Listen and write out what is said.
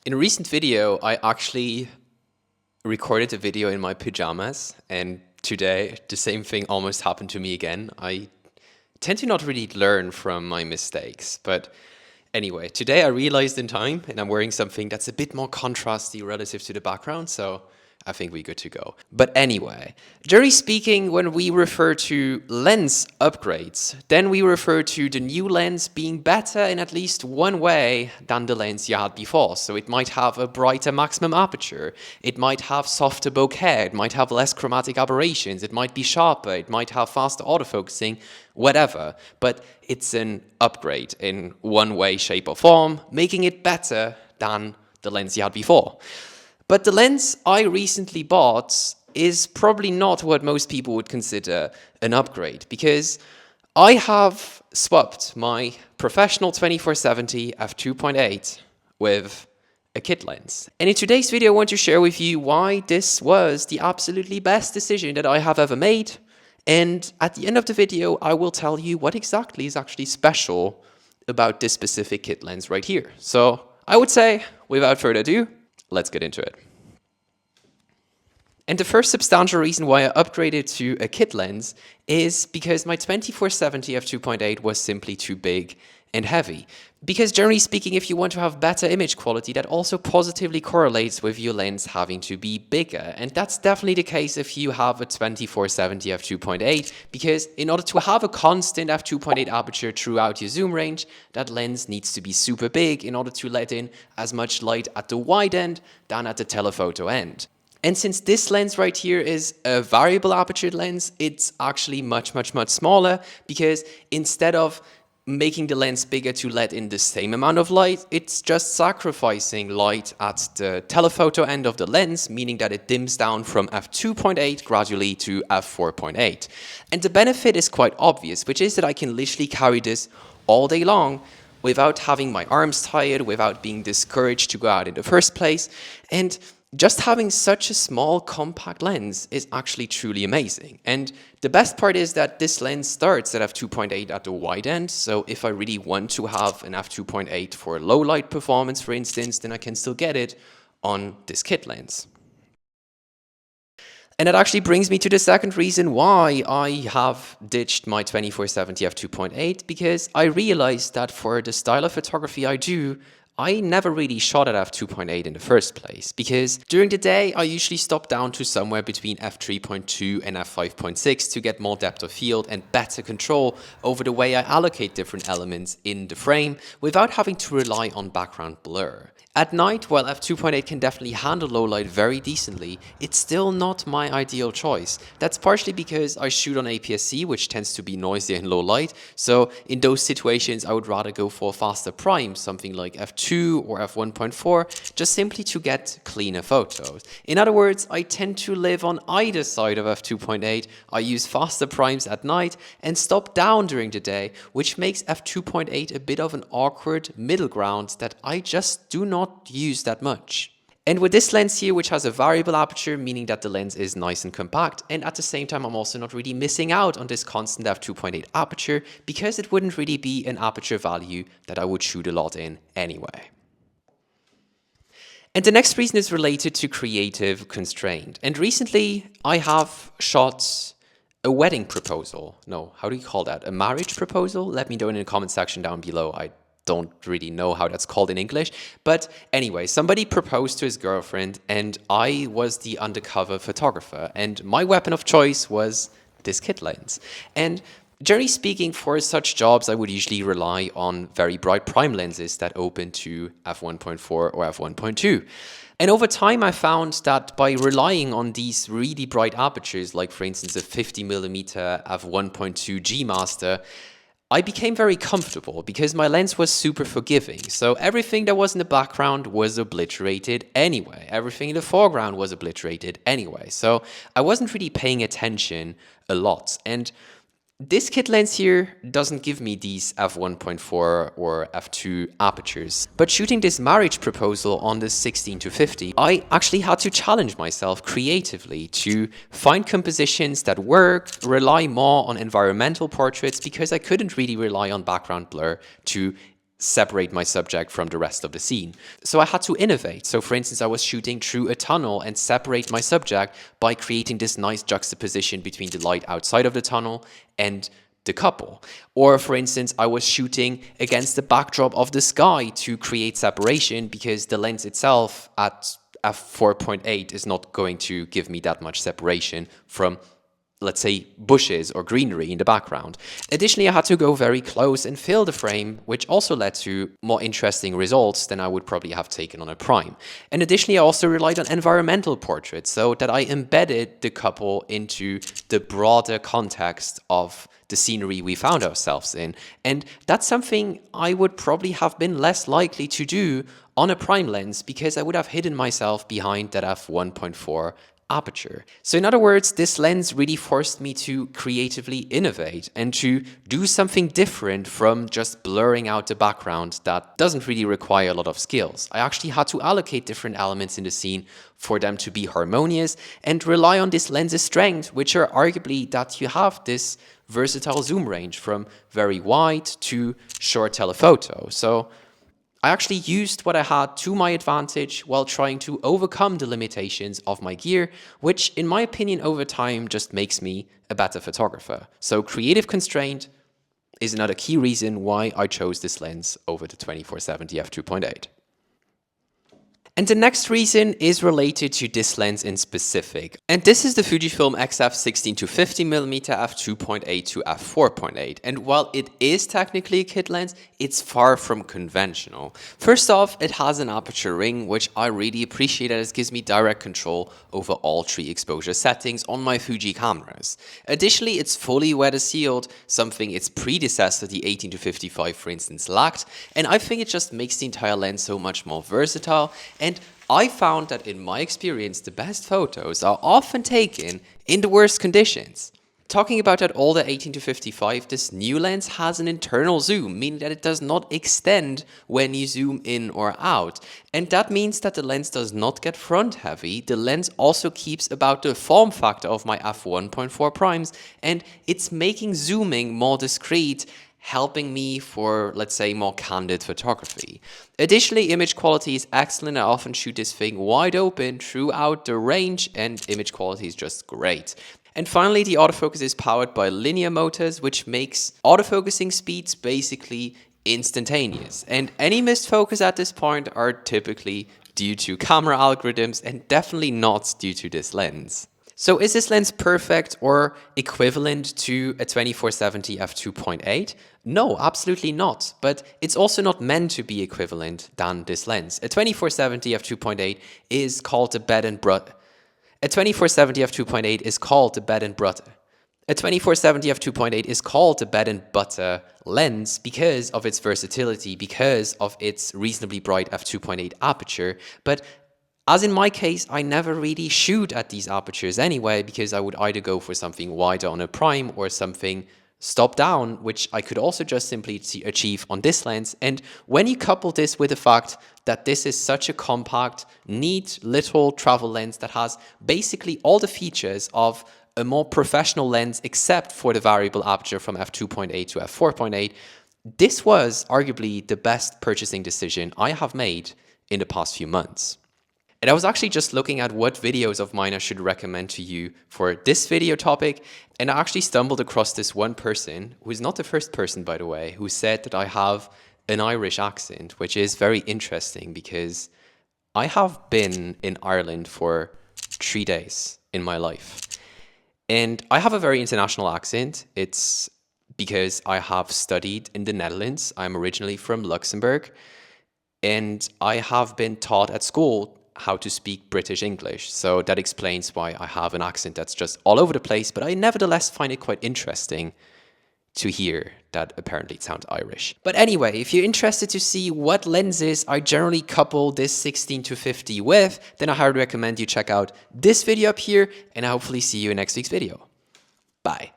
In a recent video, I actually recorded a video in my pajamas, and today the same thing almost happened to me again. I tend to not really learn from my mistakes, but anyway, today I realized in time, and I'm wearing something that's a bit more contrasty relative to the background, so I think we're good to go. But anyway, generally speaking, when we refer to lens upgrades, then we refer to the new lens being better in at least one way than the lens you had before. So it might have a brighter maximum aperture, it might have softer bokeh, it might have less chromatic aberrations, it might be sharper, it might have faster autofocusing, whatever. But it's an upgrade in one way, shape or form, making it better than the lens you had before. But the lens I recently bought is probably not what most people would consider an upgrade, because I have swapped my professional 24-70 f2.8 with a kit lens. And in today's video, I want to share with you why this was the absolutely best decision that I have ever made. And at the end of the video, I will tell you what exactly is actually special about this specific kit lens right here. So I would say, without further ado, let's get into it. And the first substantial reason why I upgraded to a kit lens is because my 24-70 f2.8 was simply too big and heavy. Because generally speaking, if you want to have better image quality, that also positively correlates with your lens having to be bigger. And that's definitely the case if you have a 24-70 f2.8, because in order to have a constant f2.8 aperture throughout your zoom range, that lens needs to be super big in order to let in as much light at the wide end than at the telephoto end. And since this lens right here is a variable aperture lens, it's actually much smaller, because instead of making the lens bigger to let in the same amount of light, it's just sacrificing light at the telephoto end of the lens, meaning that it dims down from f2.8 gradually to f4.8. And the benefit is quite obvious, which is that I can literally carry this all day long without having my arms tired, without being discouraged to go out in the first place. And just having such a small compact lens is actually truly amazing. And the best part is that this lens starts at f2.8 at the wide end. So if I really want to have an f2.8 for low light performance, for instance, then I can still get it on this kit lens. And that actually brings me to the second reason why I have ditched my 24-70 f2.8, because I realized that for the style of photography I do, I never really shot at f2.8 in the first place, because during the day I usually stop down to somewhere between f3.2 and f5.6 to get more depth of field and better control over the way I allocate different elements in the frame without having to rely on background blur. At night, while f2.8 can definitely handle low light very decently, it's still not my ideal choice. That's partially because I shoot on APS-C, which tends to be noisier in low light, so in those situations I would rather go for a faster prime, something like f2 or f1.4, just simply to get cleaner photos. In other words, I tend to live on either side of f2.8. I use faster primes at night and stop down during the day, which makes f2.8 a bit of an awkward middle ground that I just do not use that much. And with this lens here, which has a variable aperture, meaning that the lens is nice and compact, and at the same time I'm also not really missing out on this constant f2.8 aperture, because it wouldn't really be an aperture value that I would shoot a lot in anyway. And the next reason is related to creative constraint. And recently I have shot a wedding proposal. No, how do you call that? A marriage proposal? Let me know in the comment section down below. I don't really know how that's called in English. But anyway, somebody proposed to his girlfriend and I was the undercover photographer. And my weapon of choice was this kit lens. And generally speaking, for such jobs, I would usually rely on very bright prime lenses that open to f1.4 or f1.2. And over time, I found that by relying on these really bright apertures, like for instance a 50mm f1.2 G Master, I became very comfortable because my lens was super forgiving. So everything that was in the background was obliterated anyway. Everything in the foreground was obliterated anyway. So I wasn't really paying attention a lot. And this kit lens here doesn't give me these f1.4 or f2 apertures, but shooting this marriage proposal on the 16-50, I actually had to challenge myself creatively to find compositions that work, rely more on environmental portraits, because I couldn't really rely on background blur to separate my subject from the rest of the scene. So I had to innovate. So for instance, I was shooting through a tunnel and separate my subject by creating this nice juxtaposition between the light outside of the tunnel and the couple. Or for instance, I was shooting against the backdrop of the sky to create separation because the lens itself at f4.8 is not going to give me that much separation from, let's say, bushes or greenery in the background. Additionally, I had to go very close and fill the frame, which also led to more interesting results than I would probably have taken on a prime. And additionally, I also relied on environmental portraits, so that I embedded the couple into the broader context of the scenery we found ourselves in. And that's something I would probably have been less likely to do on a prime lens because I would have hidden myself behind that f1.4 aperture. So in other words, this lens really forced me to creatively innovate and to do something different from just blurring out the background that doesn't really require a lot of skills. I actually had to allocate different elements in the scene for them to be harmonious and rely on this lens's strength, which are arguably that you have this versatile zoom range from very wide to short telephoto. So I actually used what I had to my advantage while trying to overcome the limitations of my gear, which in my opinion over time just makes me a better photographer. So creative constraint is another key reason why I chose this lens over the 24-70 f2.8. And the next reason is related to this lens in specific. And this is the Fujifilm XF 16-50mm f2.8 to f4.8. And while it is technically a kit lens, it's far from conventional. First off, it has an aperture ring, which I really appreciate as it gives me direct control over all 3 exposure settings on my Fuji cameras. Additionally, it's fully weather sealed, something its predecessor, the 18-55 for instance, lacked. And I think it just makes the entire lens so much more versatile. And I found that in my experience, the best photos are often taken in the worst conditions. Talking about that older 18-55, this new lens has an internal zoom, meaning that it does not extend when you zoom in or out. And that means that the lens does not get front heavy. The lens also keeps about the form factor of my f1.4 primes, and it's making zooming more discreet, helping me for, let's say, more candid photography. Additionally, image quality is excellent. I often shoot this thing wide open throughout the range, and image quality is just great. And finally, the autofocus is powered by linear motors, which makes autofocusing speeds basically instantaneous. And any missed focus at this point are typically due to camera algorithms and definitely not due to this lens. So is this lens perfect or equivalent to a 24-70 f2.8? No, absolutely not. But it's also not meant to be equivalent than this lens. A 24-70 f2.8 is called the bed and butter. A 24-70 f2.8 is called the bed and butter. A 24-70 f2.8 is called the bed and butter lens because of its versatility, because of its reasonably bright f2.8 aperture. But as in my case, I never really shoot at these apertures anyway, because I would either go for something wider on a prime or something stop down, which I could also just simply achieve on this lens. And when you couple this with the fact that this is such a compact, neat little travel lens that has basically all the features of a more professional lens except for the variable aperture from f2.8 to f4.8, this was arguably the best purchasing decision I have made in the past few months. And I was actually just looking at what videos of mine I should recommend to you for this video topic, and I actually stumbled across this one person, who is not the first person, by the way, who said that I have an Irish accent, which is very interesting because I have been in Ireland for 3 days in my life. And I have a very international accent. It's because I have studied in the Netherlands. I'm originally from Luxembourg, and I have been taught at school how to speak British English. So that explains why I have an accent that's just all over the place, but I nevertheless find it quite interesting to hear that apparently it sounds Irish. But anyway, if you're interested to see what lenses I generally couple this 16-50 with, then I highly recommend you check out this video up here, and I hopefully see you in next week's video. Bye.